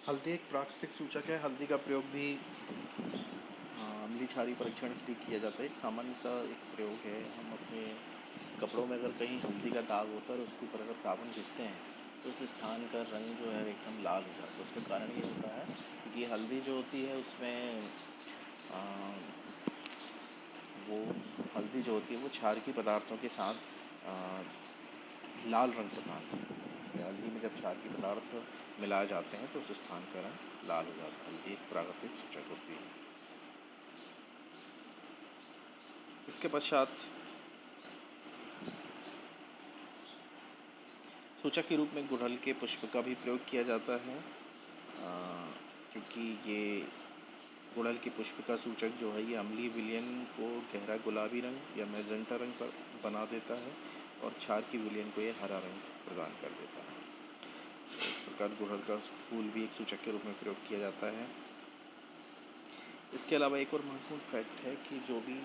हल्दी एक प्राकृतिक सूचक है। हल्दी का प्रयोग भी अम्लीय क्षारीय परीक्षण के लिए किया जाता है। एक सामान्य सा एक प्रयोग है। हम अपने कपड़ों में अगर कहीं हल्दी का दाग होता है और उसके ऊपर अगर साबुन घिसते हैं तो उस स्थान का रंग जो है एकदम लाल हो जाता है। उसका कारण ये होता है क्योंकि हल्दी जो होती है उसमें अ, वो हल्दी जो होती है वो क्षारकीय पदार्थों के साथ अ, लाल रंग प्रदान करती है। इसमें हल्दी में जब क्षारकीय पदार्थ मिलाए जाते हैं तो उस स्थान का रंग लाल हो जाता है। हल्दी एक प्राकृतिक सूचक होती है। इसके पश्चात सूचक के रूप में गुड़हल के पुष्प का भी प्रयोग किया जाता है, क्योंकि ये गुड़हल के पुष्प का सूचक जो है ये अम्लीय विलयन को गहरा गुलाबी रंग या मैजेंटा रंग पर बना देता है और क्षार की विलयन को ये हरा रंग प्रदान कर देता है। तो इस प्रकार गुड़हल का फूल भी एक सूचक के रूप में प्रयोग किया जाता है। इसके अलावा एक और महत्वपूर्ण फैक्ट है कि जो भी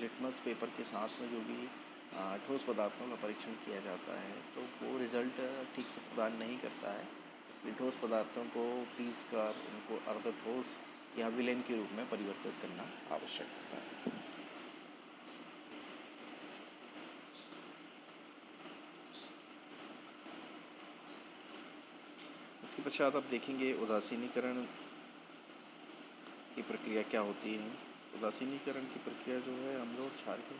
लिटमस पेपर के साथ में जो भी ठोस पदार्थों का परीक्षण किया जाता है तो वो रिज़ल्ट ठीक से प्रदान नहीं करता है। इसलिए ठोस पदार्थों को पीस कर उनको अर्ध ठोस या विलेन के रूप में परिवर्तित करना आवश्यक होता है। इसके पश्चात आप देखेंगे उदासीनीकरण की प्रक्रिया क्या होती है। उदासीनीकरण की प्रक्रिया जो है अम्ल और क्षार के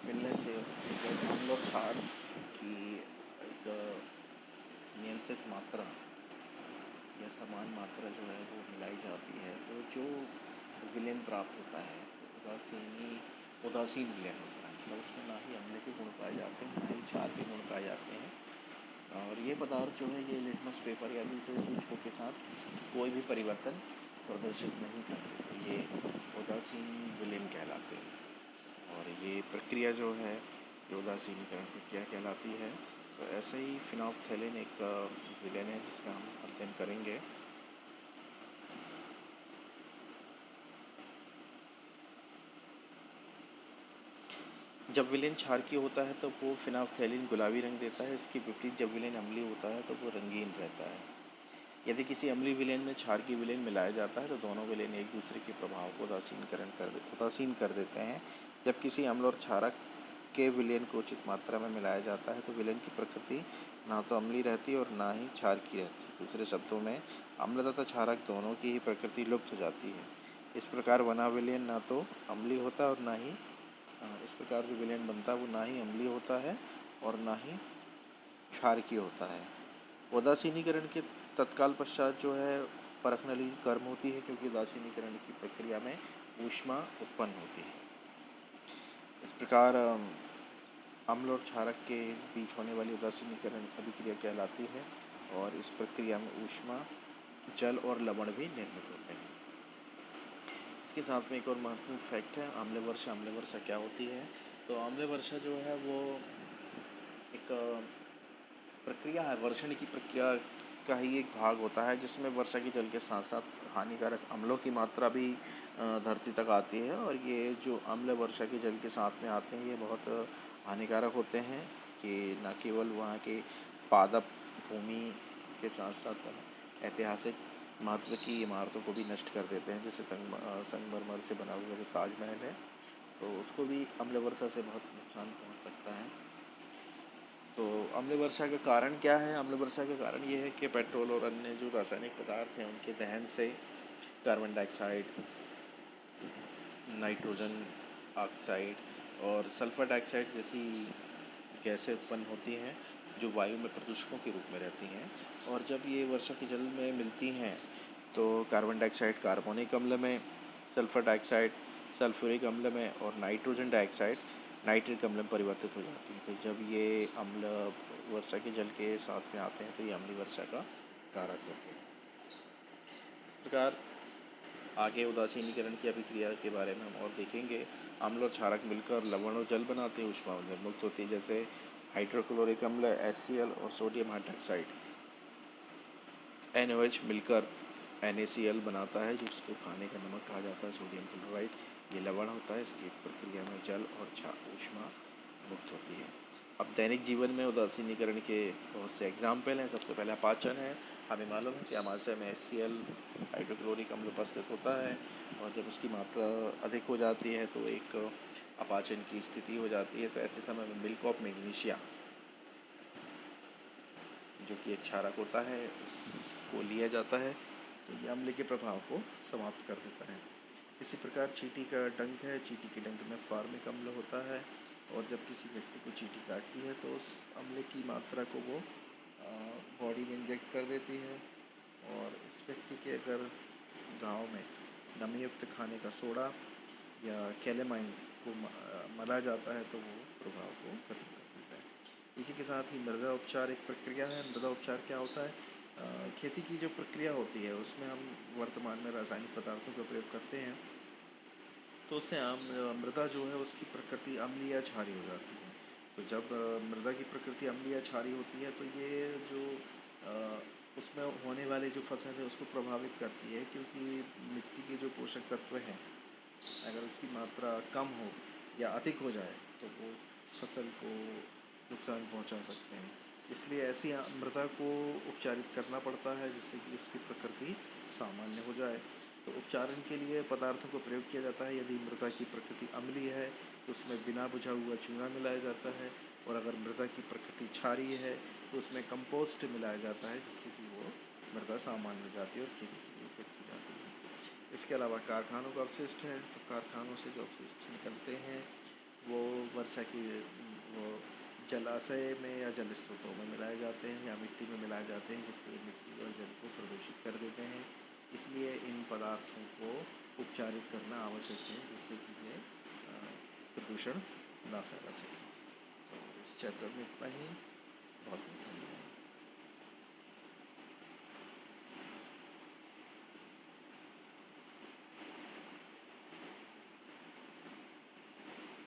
मिलने से जब अम्ल और क्षार की एक नियंत्रित मात्रा या समान मात्रा जो है वो मिलाई जाती है तो जो विलयन प्राप्त होता है उदासीन विलयन होता है। मतलब उसमें ना ही अम्ल के गुण पाए जाते हैं ना ही क्षार के गुण पाए जाते हैं और ये पदार्थ जो है ये लिटमस पेपर या दूसरे सूचकों के साथ कोई भी परिवर्तन प्रदर्शित नहीं करते। तो ये उदासीन विलयन कहलाते हैं और ये प्रक्रिया जो है ये उदासीनीकरण प्रक्रिया कहलाती है। तो ऐसे ही फिनोल्फ्थेलिन एक विलयन है जिसका हम अध्ययन करेंगे। जब विलेन क्षारकीय होता है तो वो फिनोल्फ्थेलिन गुलाबी रंग देता है। इसके विपरीत जब विलेन अम्लीय होता है तो वो रंगीन रहता है। यदि किसी अम्लीय विलेन में क्षारकीय विलेन मिलाया जाता है तो दोनों विलेन एक दूसरे के प्रभाव को उदासीन कर देते हैं। जब किसी अम्ल और क्षारक के विलेन को उचित मात्रा में मिलाया जाता है तो विलेन की प्रकृति ना तो अम्लीय रहती और ना ही क्षारकीय रहती। दूसरे शब्दों में अम्ल तथा क्षारक दोनों की ही प्रकृति लुप्त हो जाती है। इस प्रकार बना विलेन ना तो अम्लीय होता और ना ही इस प्रकार जो विलेन बनता है वो ना ही अम्लीय होता है और ना ही क्षारकीय होता है। उदासीनीकरण के तत्काल पश्चात जो है परखनली गर्म होती है क्योंकि उदासीनीकरण की प्रक्रिया में ऊष्मा उत्पन्न होती है। इस प्रकार अम्ल और क्षारक के बीच होने वाली उदासीनीकरण अभिक्रिया कहलाती है और इस प्रक्रिया में ऊष्मा, जल और लवण भी निर्मित होते हैं। इसके साथ में एक और महत्वपूर्ण फैक्ट है आम्ल वर्षा। आम्ल वर्षा क्या होती है? तो आम्ल वर्षा जो है वो एक प्रक्रिया है, वर्षण की प्रक्रिया का ही एक भाग होता है जिसमें वर्षा के जल के साथ साथ हानिकारक अम्लों की मात्रा भी धरती तक आती है और ये जो अम्ल वर्षा के जल के साथ में आते हैं ये बहुत हानिकारक होते हैं कि न केवल वहाँ के पादप भूमि के साथ साथ ऐतिहासिक महत्व की इमारतों को भी नष्ट कर देते हैं। जैसे संगमरमर से बना हुआ जो ताजमहल है तो उसको भी अम्ल वर्षा से बहुत नुकसान पहुँच सकता है। तो अम्ल वर्षा का कारण क्या है? अम्ल वर्षा का कारण ये है कि पेट्रोल और अन्य जो रासायनिक पदार्थ हैं उनके दहन से कार्बन डाइऑक्साइड, नाइट्रोजन ऑक्साइड और सल्फर डाइऑक्साइड जैसी गैसें उत्पन्न होती हैं जो वायु में प्रदूषकों के रूप में रहती हैं और जब ये वर्षा के जल में मिलती हैं तो कार्बन डाइऑक्साइड कार्बोनिक अम्ल में, सल्फर डाइऑक्साइड सल्फ्यूरिक अम्ल में और नाइट्रोजन डाइऑक्साइड नाइट्रिक अम्ल में परिवर्तित हो जाती है। तो जब ये अम्ल वर्षा के जल के साथ में आते हैं तो ये अम्लीय वर्षा का कारक होते हैं। इस प्रकार आगे उदासीनीकरण की अभिक्रिया के बारे में हम और देखेंगे। अम्ल और क्षारक मिलकर लवण और जल बनाते हैं, ऊष्मा निर्मुक्त होती है जैसे हाइड्रोक्लोरिक अम्ल HCl और सोडियम हाइड्रोक्साइड NaOH मिलकर NaCl बनाता है जिसको खाने का नमक कहा जाता है, सोडियम क्लोराइड। ये लवण होता है। इसकी प्रक्रिया में जल और ऊष्मा मुक्त होती है। अब दैनिक जीवन में उदासीनीकरण के बहुत से एग्जाम्पल हैं। सबसे पहला पाचन है। हमें मालूम है कि अमाशय में HCl हाइड्रोक्लोरिक अम्ल उपस्थित होता है और जब उसकी मात्रा अधिक हो जाती है तो एक अपाचन की स्थिति हो जाती है। तो ऐसे समय में मिल्क ऑफ मैग्नीशिया जो कि एक क्षारक होता है इसको लिया जाता है, तो ये अम्ल के प्रभाव को समाप्त कर देता है। इसी प्रकार चींटी का डंक है, चींटी के डंक में फार्मिक अम्ल होता है और जब किसी व्यक्ति को चींटी काटती है तो उस अम्ल की मात्रा को वो बॉडी में इंजेक्ट कर देती है और इस व्यक्ति के अगर गाँव में नमीयुक्त खाने का सोडा या कैलेमाइन को मला जाता है तो वो प्रभाव को खत्म कर देता है। इसी के साथ ही मृदा उपचार एक प्रक्रिया है। मृदा उपचार क्या होता है? खेती की जो प्रक्रिया होती है उसमें हम वर्तमान में रासायनिक पदार्थों का प्रयोग करते हैं, तो उससे आम मृदा जो है उसकी प्रकृति अम्लीय या क्षारीय हो जाती है। तो जब मृदा की प्रकृति अम्लीय या क्षारीय होती है तो ये जो उसमें होने वाले जो फसल है उसको प्रभावित करती है, क्योंकि मिट्टी के जो पोषक तत्व हैं अगर उसकी मात्रा कम हो या अधिक हो जाए तो वो फसल को नुकसान पहुंचा सकते हैं। इसलिए ऐसी मृदा को उपचारित करना पड़ता है जिससे कि इसकी प्रकृति सामान्य हो जाए। तो उपचारण के लिए पदार्थों का प्रयोग किया जाता है। यदि मृदा की प्रकृति अम्लीय है तो उसमें बिना बुझा हुआ चूना मिलाया जाता है और अगर मृदा की प्रकृति क्षारीय है तो उसमें कंपोस्ट मिलाया जाता है जिससे कि वो मृदा सामान्य हो जाती है और खेती के लिए उपयुक्त हो जाती है। इसके अलावा कारखानों का अपशिष्ट है, तो कारखानों से जो अपशिष्ट निकलते हैं वो वर्षा की वो जलाशय में या जल स्रोतों में मिलाए जाते हैं या मिट्टी में मिलाए जाते हैं जिससे मिट्टी और जल को प्रदूषित कर देते हैं। इसलिए इन पदार्थों को उपचारित करना आवश्यक है जिससे कि ये प्रदूषण ना फैला सके। तो इस चैप्टर में इतना ही। बहुत बहुत धन्यवाद।